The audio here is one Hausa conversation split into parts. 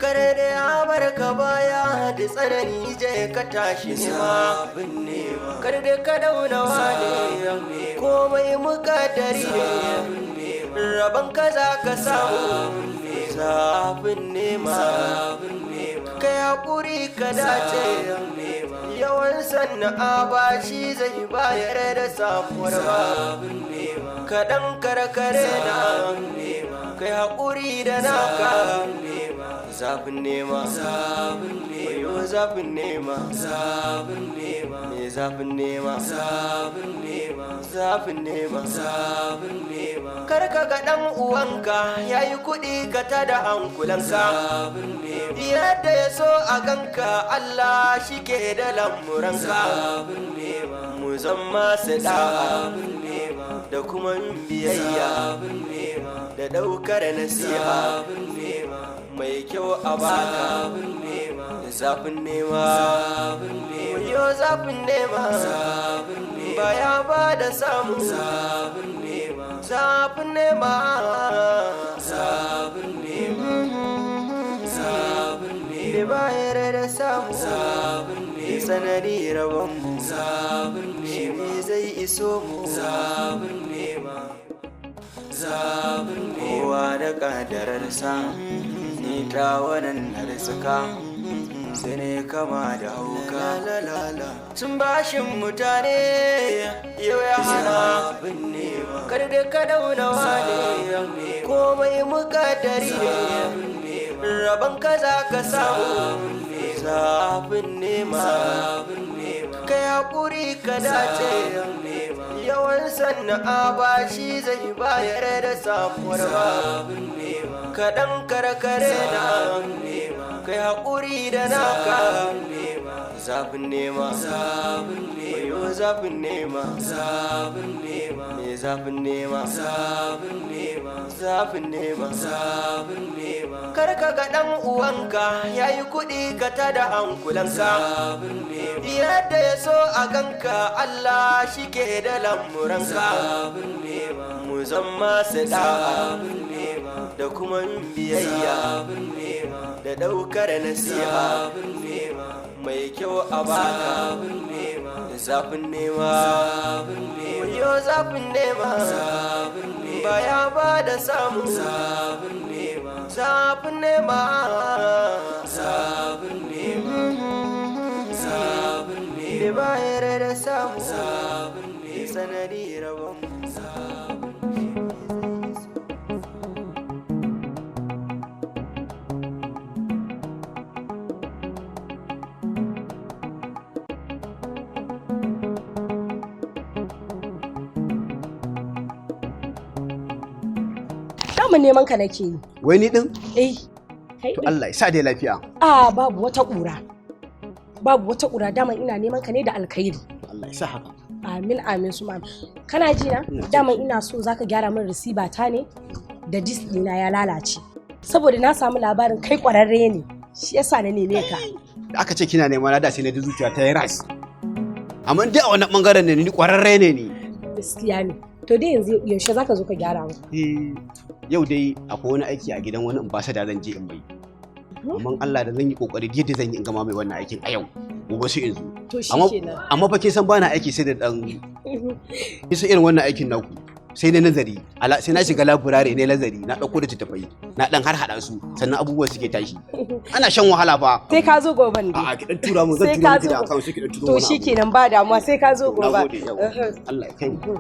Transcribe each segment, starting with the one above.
kare da ya barka baya da tsanani je ka tashi nema kar da ka dauna wane komai mukaddari ne rabon ka za ka samu zafin nema kai haƙuri ka dace yawan sana'a ba shi zai bayar da samuwar ba kaɗan karkare na kai haƙuri da naka zafin nema wayo zafin nema me zafin nema zafin nema karka ga ɗan uwanka yayi kuɗi ka tada hankulanka yadda ya so a ganka Allah shi ke da lamuranka mu zama su da'a da kuma biyayya da ɗaukar nasiha mai kyau a baka zafin nema wayo zafin nema baya ba da samu zafin nema da bayar da samu sanadi rabonmu shi zai iso mu kowa da kadararsa ni ta waɗannan suka sai ne kama da hauka sun bashin mutane yau ya hana kar da ka dauna wane komai mukaddari ne rabon ka za ka samu zafin nema kai haƙuri ka dace yawan sana'a ba shi zai bayar da samuwar ba kaɗan karkare na kai haƙuri da naka zafin nema wayo zafin nema me zafin nema zafin nema karka ga ɗan uwanka yayi kuɗi ka tada hankulanka yadda ya so a ganka Allah shi ke da lamuranka mu zama su da'a da kuma biyayya da ɗaukar nasiha mai kyau a baka zafin nema wayo zafin nema baya ba da samu zafin nema da bayar da samu sanadi rabon Daman neman ka nake yi. Wai ni din? Eh. To Allah ya sa dai lafiya. Babu wata ƙura. Babu wata ƙura daman ina neman ka ne da alkhairi. Allah ya sa haka. Amin amin su ma'am. Kana ji na? Daman ina so zaka gyara min receiver ta ne da disk ɗina ya lalace. Saboda na samu labarin kai ƙwararre ne. Shi yasa na neme ka. Da aka ce kina nema na da sai na ji zuciya ta yi ras. Amma dai a wannan bangaren ne ni ƙwararre ne ni. Gaskiya ne. To dai yanzu yaushe zaka zo ka gyara mu? Yau dai akwai wani aiki a gidan wani ambassador zan je in mai. Amma Allah da zan yi kokari yadda zan yi in gama mai wannan aikin a yau. Gobe sai in zo. To shikenan. Amma fa ke san bana aiki sai da dan kisa irin wannan aikin naku. Sai na nazari, sai na shiga laburare ne nazari, na dauko da tattafai, na dan har hada su, sannan abubuwan suke tashi. Ana shan wahala fa. Sai ka zo gobe ne. A'a ki dan tura mu zan tura miki da account sai ki dan turo. To shikenan ba damuwa sai ka zo gobe. Allah ya kai mu.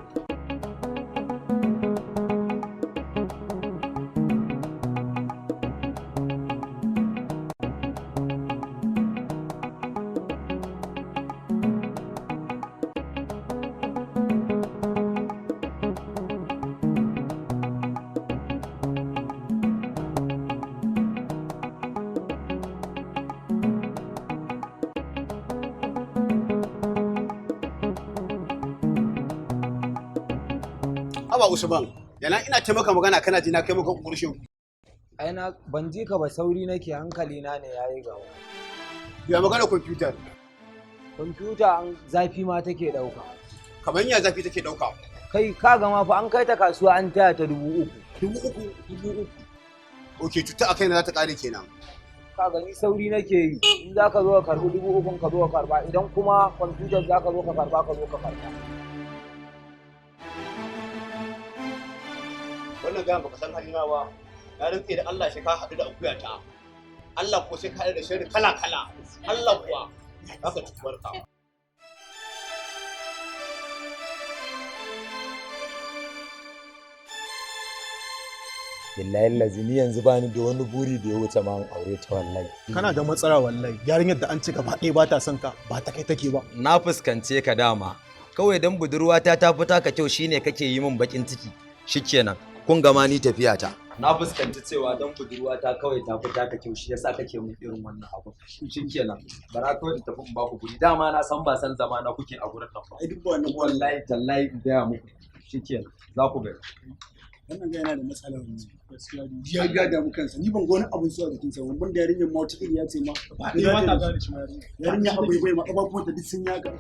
Aba Usman, yana ina taimaka magana kana ji na kai maka kurshin. Ai na ban ji ka ba sauri nake hankali na ne yayi gawa. Ya magana computer. Computer an zafi ma take dauka. Kaman ya zafi take dauka. Kai ka ga ma fa an kai ta kasuwa an taya ta 3,000. 3,000. Okay, cuta akai na za ta kare kenan. ka gani sauri nake yi in za ka zo ka karɓi 3,000 ka zo ka karɓa idan kuma kwamfutar za ka zo ka karɓa ka zo ka karɓa. wannan gayan baka san halina ba na rike da Allah sai ka haɗu da akuya ta Allah ko sai ka haɗu da shari kala kala Allah kuwa haka tubar ka billahi lazini yanzu bani da wani buri da ya wuce ma aure ta wallahi. Kana da matsala wallahi yarinyar da an ci gaba ɗaya ba ta son ka ba ta kai take ba. Na fuskance ka dama kawai dan budurwata ta fita ka kyau shine kake yi min bakin ciki shikenan kun gama ni tafiya ta. Na fuskanci cewa dan budurwata kawai ta fita ka kyau shi yasa kake min irin wannan abu shikenan bara kawai ta tafi in ba ku guri dama na san ba san zama na kuke a gurin nan ba. Ai duk wannan wallahi tallahi in gaya muku shikenan za ku ga. Wannan ga yana da matsala gaskiya ya gada mu kansa ni ban ga wani abun so a jikin sa ban da yarinyar ma wata iriya ce ma ba ta gane shi ma yarinya abai bai ma kababuwan ta duk sun yaga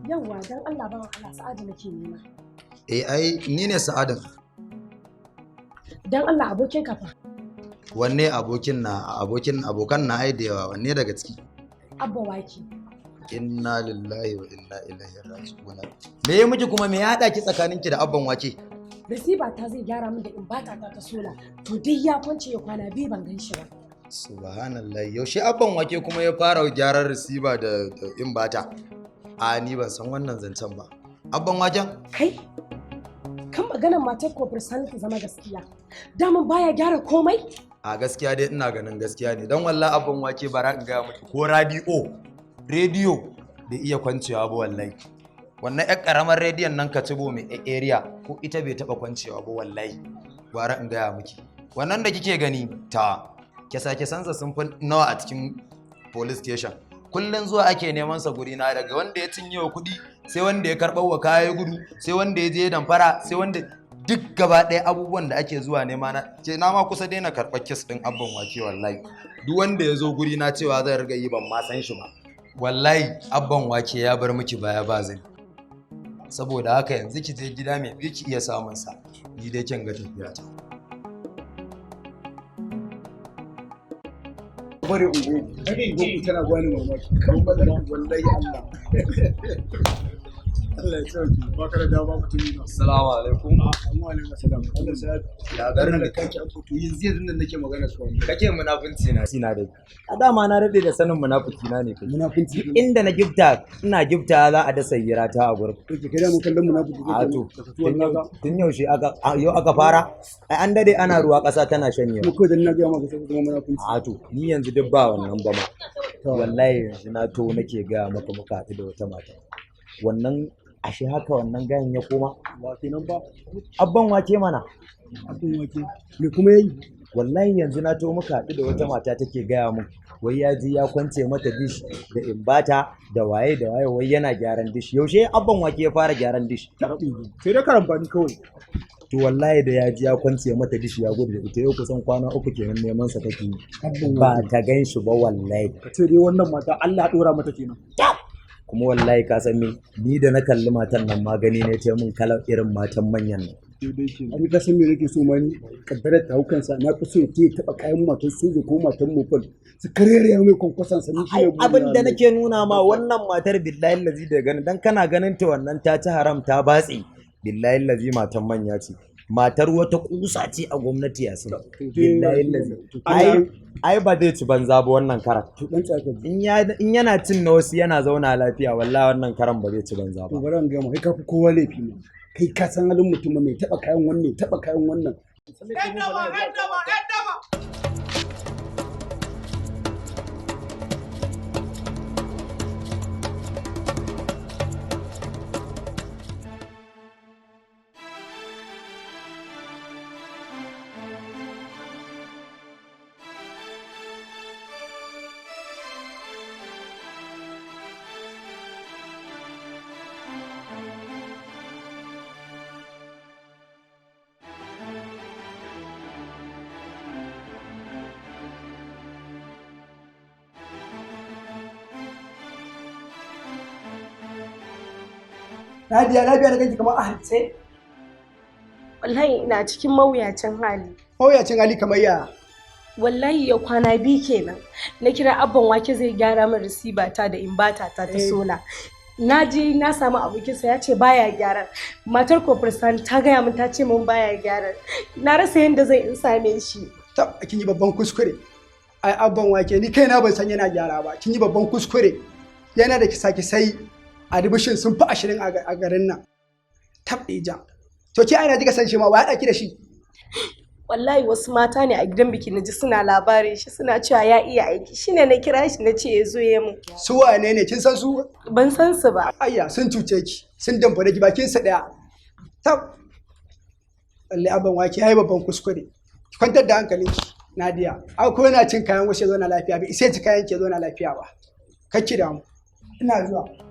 Yawwa dan Allah bawan Allah Sa'adu nake nema. Ai ni ne Sa'adin. Dan Allah abokin ka fa. Wanne abokan na ai da yawa wanne daga ciki? Abba waki. Inna lillahi wa inna ilaihi raji'un. Me ya miji kuma me ya hada ki tsakaninki da abban wake? Receiver ta zai gyara min da in bata ta sola. To dai ya kwance ya kwana biyu ban gan shi ba. Subhanallah yaushe abban wake kuma ya fara gyaran receiver da in bata. A ni ban san wannan zancen ba. Abban waken? Kai kan maganar matar kofar sani ta zama gaskiya. Daman baya gyara komai? A gaskiya dai ina ganin gaskiya ne don wallahi abban wake bara in ga miki ko rediyo bai iya kwancewa ba wallahi. Wannan ƴar karamar rediyon nan Katibo mai area ko ita bai taba kwancewa ba wallahi. Gwara in gaya miki. Wannan da kike gani ta kisa-kisansa sun fi nawa a cikin police station. Kullum zuwa ake neman sa guri na daga wanda ya cinye wa kuɗi sai wanda ya karɓar wa kaya gudu sai wanda ya je damfara sai wanda duk gaba ɗaya abubuwan da ake zuwa nema na ce na ma kusa daina karɓar kes ɗin abban wake wallahi duk wanda ya zo guri na cewa zai riga yi ban ma san shi ba wallahi abban wake ya bar miki baya ba zai saboda haka yanzu ki je gida mai bi ki iya samun sa ni dai kin ga tafiya ta bari ungo tana gwani mamaki kan madara wallahi Allah Allah ya tsare ba ka da dama mutum ne assalamu alaikum amma alaikum assalam Allah sai ya garin da kake a to yanzu nan nake magana su wannan kake munafunci na sina dai a dama na rade da sanin munafiki na ne kai munafunci inda na gifta za a dasa hira ta a gurin to kai da mun kallon munafiki a to tun yaushe aka fara ai an dade ana ruwa kasa tana shanyewa ko da na ga maka sai kuma munafunci a to ni yanzu duk ba wannan ba ma wallahi yanzu na to nake ga maka muka haɗu da wata mata wannan ashe haka wannan gayan ya koma ba kenan ba abban wake mana abban wake me kuma yayi wallahi yanzu na to muka haɗu da wata mata take gaya mun wai ya ji ya kwance mata dish da imbata da waye wai yana gyaran dish yaushe abban wake ya fara gyaran dish sai dai karambani kawai to wallahi da ya ji ya kwance mata dish ya gudu da ita yau kusan kwana 3 kenan neman sa take ba ta gan shi ba wallahi ka ce dai wannan mata Allah ya dora mata kenan kuma wallahi ka san me ni da na kalli matan nan magani ne ta mun kalar irin matan manyan nan ni ka san me nake so ma ni kaddarar ta hukansa na fi so ya taba kayan matan soja ko matan mofal su karere mai kwankwasan sa ni shi abin da nake nuna ma wannan matar billahi lazi da gani dan kana ganin ta wannan ta ci haram ta batsi billahi lazi matan manya ce matar wata kusa ce a gwamnati ya san billahi lazi ai ba zai ci banza ba wannan karan in yana cin na wasu yana zauna lafiya wallahi wannan karan ba zai ci banza ba to bari an ga mu kai ka fi kowa laifi ne kai ka san halin mutum mai taba kayan wannan taba kayan wannan Nadiya lafiya da kanki kamar a hartse. Wallahi ina cikin mawuyacin hali. Mawuyacin hali kamar ya. Wallahi ya kwana biyu kenan. Na kira abban wake zai gyara min receiver ta da inverter ta sola. Na je na samu abokinsa ya ce baya gyara. Matar Kofursan ta gaya min ta ce min baya gyara. Na rasa yadda zai in same shi. Tab kin yi babban kuskure. Ai abban wake ni kaina ban san yana gyara ba. Kin yi babban kuskure. Yana da kisa-kisai a dubushin sun fi 20 a garin nan. Tab ija. To ki aina kika san shi ma wa ya daki da shi? Wallahi wasu mata ne a gidan biki naji suna labarin shi suna cewa ya iya aiki. Shine na kira shi na ce ya zo ya mun. Su wane ne kin san su? Ban san su ba. Ayya sun cuce ki. Sun damfare ki bakin su daya. Tab. Lalle abban wake yayi babban kuskure. Ki kwantar da hankalinki. Nadiya, ko yana cin kayan wasu ya zo na lafiya bai sai ci kayan ke zo na lafiya ba. Kacci da mu. Ina zuwa.